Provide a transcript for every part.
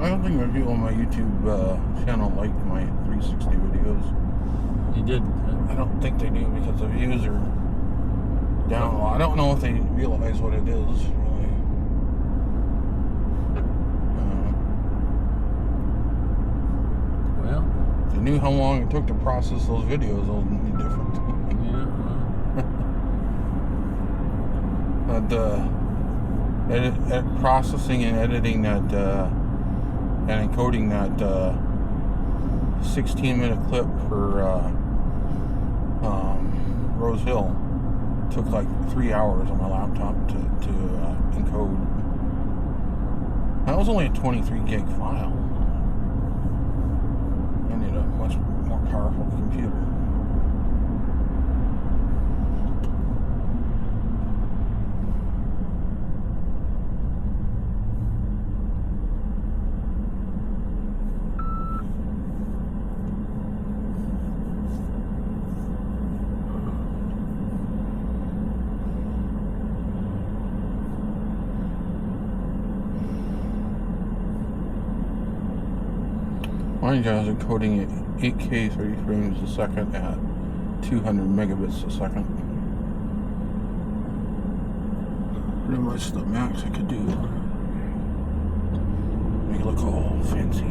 don't think my people on my YouTube channel like my 360 videos. You did. I don't think they do because the views are down a lot. I don't know if they realize what it is, really. Well, if they knew how long it took to process those videos, those would be different. yeah. But processing and editing that and encoding that 16-minute clip for Rose Hill took like 3 hours on my laptop to encode. That was only a 23 gig file. I need a much more powerful computer. Mine is encoding at 8K 30 frames a second at 200 megabits a second. Pretty much the max I could do. Make it look all fancy.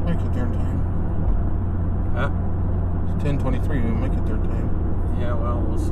Make it there in time. Huh? It's 10:23. We'll make it there in time. Yeah, well, we'll see.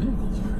vehicles are there.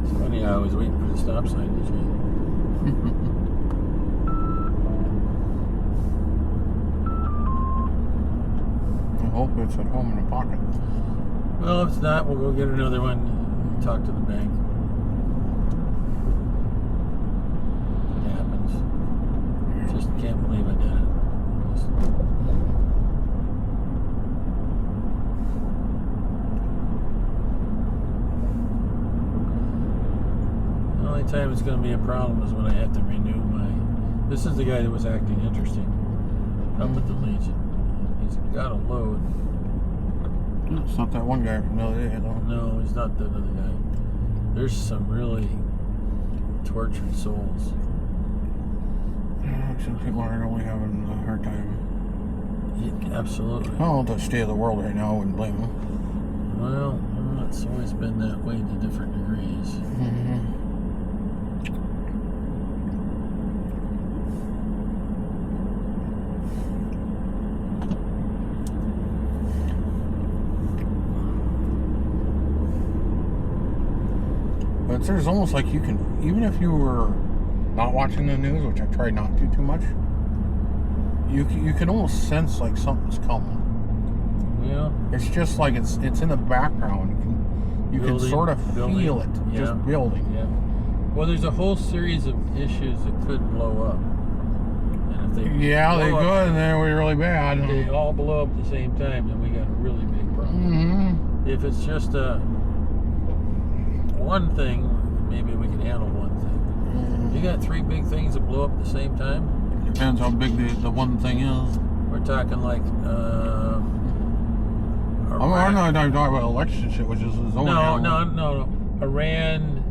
It's funny, I was waiting for the stop sign to change. I hope it's at home in a pocket. Well, if it's not, we'll go get another one and talk to the bank. It happens. Just can't believe I did it. The only time it's going to be a problem is when I have to renew my... This is the guy that was acting interesting up at the Legion. He's got a load. It's not that one guy from the other day, though. No, he's not that other guy. There's some really tortured souls. Yeah, some people are really having a hard time. Yeah, absolutely. Oh, the state of the world right now, I wouldn't blame them. Well, it's always been that way to different degrees. Mm-hmm. But there's almost like you can, even if you were not watching the news, which I try not to too much, you can almost sense like something's coming. Yeah. It's just like it's in the background. You can sort of feel it, yeah. just building. Yeah. Well, there's a whole series of issues that could blow up. And if they they could, and then we're really bad. They all blow up at the same time, then we got a really big problem. Mm-hmm. If it's just one thing, maybe we can handle one thing. You got three big things that blow up at the same time? Depends how big the one thing is. We're talking like I'm not talking about election shit, which is his own. No. Iran,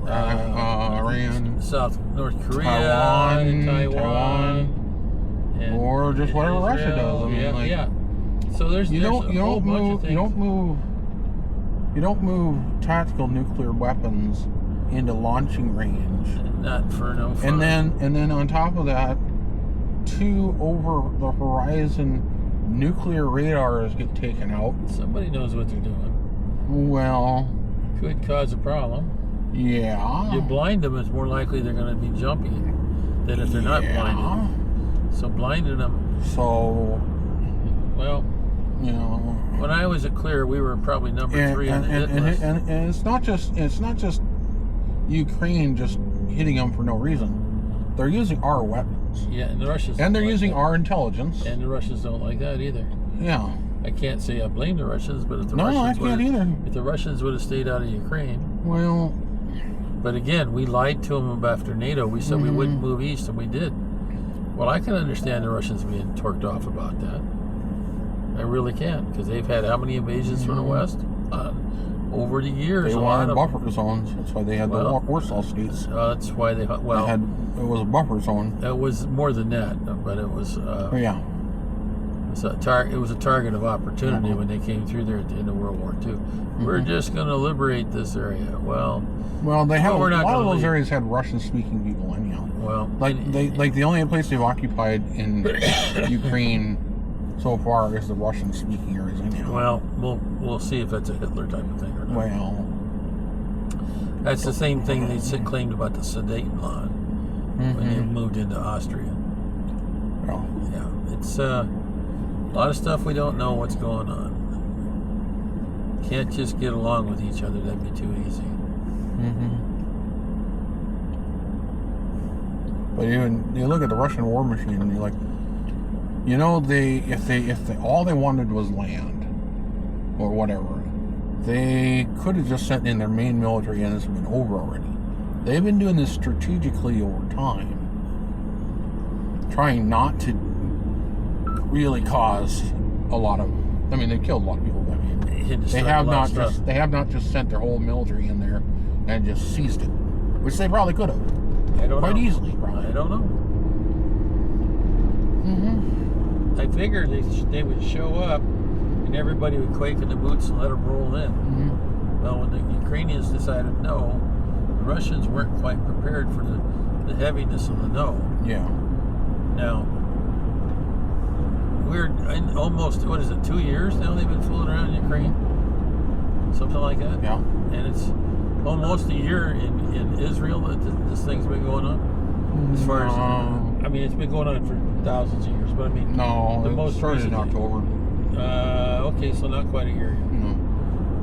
Iran, North Korea, Taiwan, and or just whatever Israel. Russia does. I mean, yeah. So there's a whole bunch of things. You don't move tactical nuclear weapons into launching range. Not for no fun. And then on top of that, 2 over the horizon nuclear radars get taken out. Somebody knows what they're doing. Well, Could cause a problem. yeah. You blind them, it's more likely they're going to be jumping than if they're not blinded. So blinding them. So, Well, you know. when I was at Clear, we were probably number 3 on the hit list. And it's not just Ukraine just hitting them for no reason. They're using our weapons. Yeah, and the Russians. And they're don't like using that. our intelligence. And the Russians don't like that either. Yeah. I can't say I blame the Russians, but if the No, I Russians can't either. if the Russians would have stayed out of Ukraine. Well, But again, we lied to them after NATO. We said we wouldn't move east, and we did. Well, I can understand the Russians being torqued off about that. I really can, because they've had how many invasions from the west over the years? they wanted buffer zones. That's why they had the Warsaw states. That's why it was a buffer zone. It was more than that, but it was. Yeah. It was a target of opportunity when they came through there at the end of World War II. We're just going to liberate this area. Well, they have a we're not lot of gonna those leave. areas had Russian-speaking people anyhow. Well, The only place they've occupied in Ukraine so far is the Russian-speaking areas anyhow. Well, we'll see if that's a Hitler type of thing or not. Well, that's the same thing they claimed about the Sudetenland when they moved into Austria. well, Yeah, it's a lot of stuff we don't know what's going on. Can't just get along with each other. That'd be too easy. But even you look at the Russian war machine, and you're like, if they all they wanted was land or whatever, they could have just sent in their main military and it's been over already. They've been doing this strategically over time, trying not to really cause a lot of. I mean, they killed a lot of people. I mean, they have not just sent their whole military in there and just seized it, which they probably could have. Quite easily, probably. I don't know. I figured they would show up and everybody would quake in the boots and let them roll in. Well, when the Ukrainians decided no, the Russians weren't quite prepared for the heaviness of the no. Yeah. Now, we're in almost, 2 years now they've been fooling around in Ukraine? Something like that? Yeah. And it's almost a year in Israel that this thing's been going on? As far as, I mean, it's been going on for thousands of years, but I mean... No, the most started in October. Okay, so not quite a year yet. No.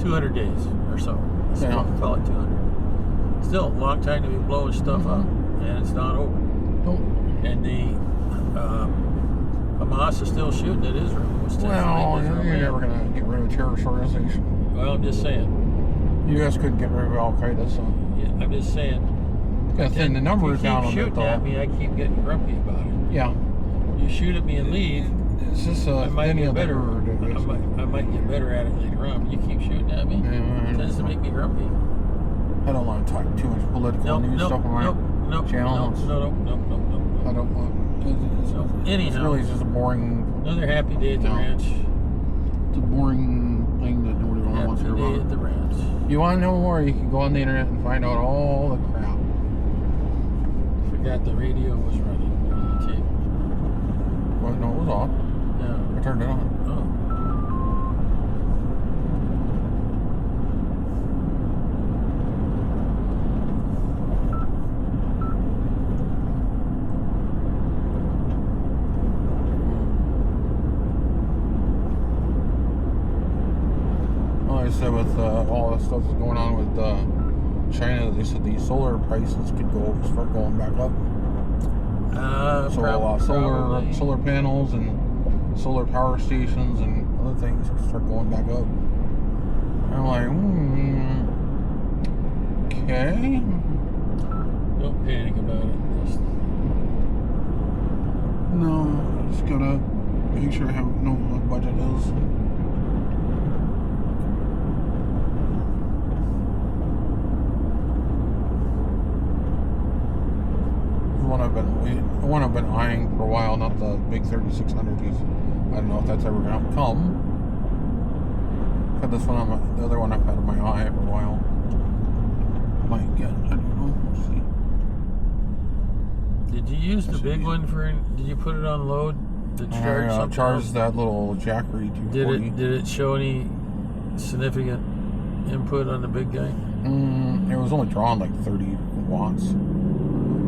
200 days or so. So Yeah. I'll call it 200. Still, a long time to be blowing stuff up, and it's not over. Nope. And the Hamas is still shooting at Israel. Well, you're never going to get rid of a terrorist organization. Well, I'm just saying. You guys couldn't get rid of Al-Qaeda, so... Yeah, I'm just saying. Gotta thin the numbers down a bit, shooting though. at me, I keep getting grumpy about it. Yeah. You shoot at me and leave. It's just I might any get other better. word. I might get better at it later on. But you keep shooting at me. It tends to make me grumpy. I don't want to talk too much political news stuff on my channel. No. I don't want. Anyhow, it's really just a boring. Another happy day at the ranch. It's a boring thing that nobody wants to hear Happy day about. at the ranch. You want to know more? You can go on the internet and find out all the crap. Forgot the radio was running on the tape. Well, no, it was off. Yeah. I turned it on. Oh. Well, I said with all the stuff that's going on with China, they said the solar prices could start going back up. Solar panels and solar power stations and other things could start going back up. And I'm like, okay. Don't panic about it. No, just gotta make sure I know what the budget is. The one I've been eyeing for a while, not the big 3600 piece. I don't know if that's ever gonna come. But this one, the other one I've had in my eye for a while. Might get, I don't know. We'll see. Did you use the big one for? Did you put it on load? To charge something? Charged that little Jackery 240. Did it show any significant input on the big guy? It was only drawing like 30 watts.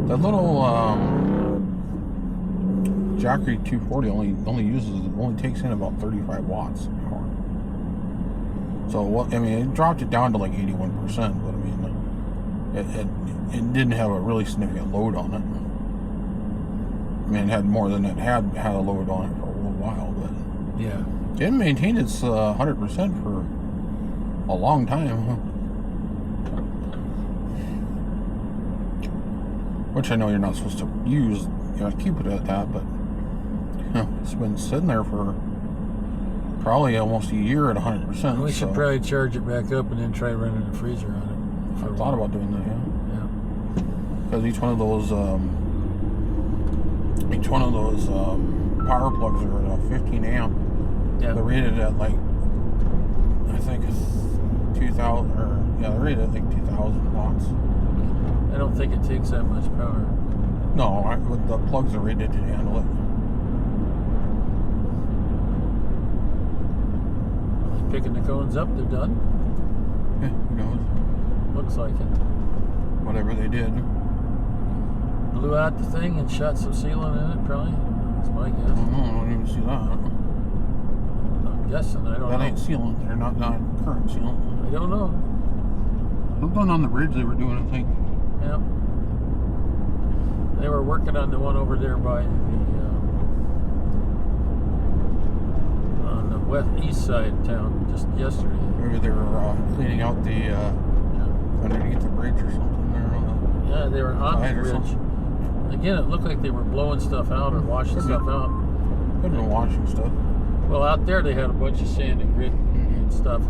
That little Jackery 240 only takes in about 35 watts an hour. So what? I mean, it dropped it down to like 81%, but I mean, it didn't have a really significant load on it. I mean, it had more than it had a load on it for a little while, but yeah, It maintained its 100% for a long time. Which I know you're not supposed to use, you know, keep it at that, but it's been sitting there for probably almost a year at 100%. We should probably charge it back up and then try running the freezer on it. I thought about doing that, yeah. Because each one of those power plugs are 15 amp. Yeah. They're rated at like, I think 2,000, or yeah, they're rated at like 2,000 watts. I don't think it takes that much power. No, the plugs are rated to handle it. Are they picking the cones up? They're done? Yeah, who knows? Looks like it. Whatever they did. Blew out the thing and shot some sealant in it, probably. That's my guess. I don't even see that. I'm guessing. I don't know. That ain't sealant. They're not current sealant. I don't know. Something on the bridge they were doing, I think. Yeah. They were working on the one over there by the on the east side of town just yesterday. Maybe they were cleaning out the underneath the bridge or something there on the they were on the bridge. Again, it looked like they were blowing stuff out or washing stuff out. Could have been washing stuff. Well, out there they had a bunch of sand and grit and stuff,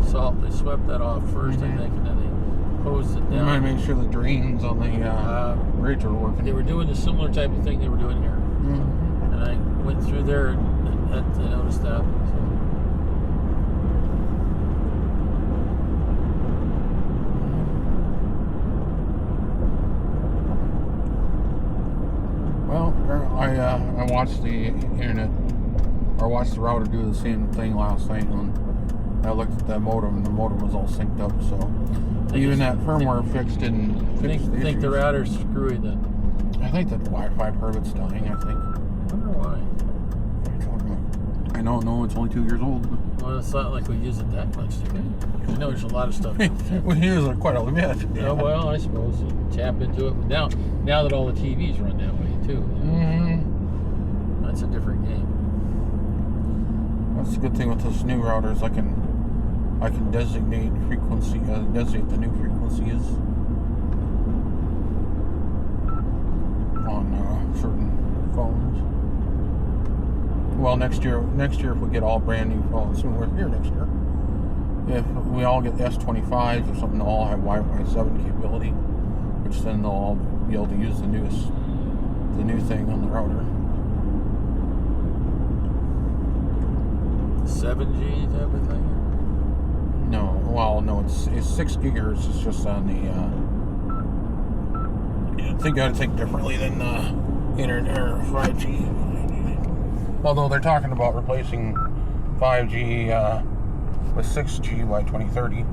salt. They swept that off first, I think, and then they hosed it down. You might make sure the drains on the bridge are working. They were doing a similar type of thing they were doing here. And I went through there and I noticed that. So. Well, I watched the internet, or watched the router do the same thing last night, and I looked at that modem, and the modem was all synced up, so even that firmware fix didn't fix the think the router's screwy then? I think that Wi-Fi part of it's dying, I think. I wonder why. I don't know, it's only 2 years old. Well, it's not like we use it that much, do we? I know there's a lot of stuff. We use it quite a bit. Yeah. Oh, well, I suppose you tap into it. Now that all the TVs run that way, too. That's a different game. That's the good thing with this new routers. I can designate frequency, designate the new frequencies on certain phones. Well, next year if we get all brand new phones, when we're here next year, if we all get S25s or something, they'll all have Wi-Fi 7 capability, which then they'll all be able to use the new thing on the router. 7G type of thing? No, well, no, it's 6 gigahertz. It's just on the. I think I'd think differently than internet or 5G. Although they're talking about replacing 5G with 6G by 2030.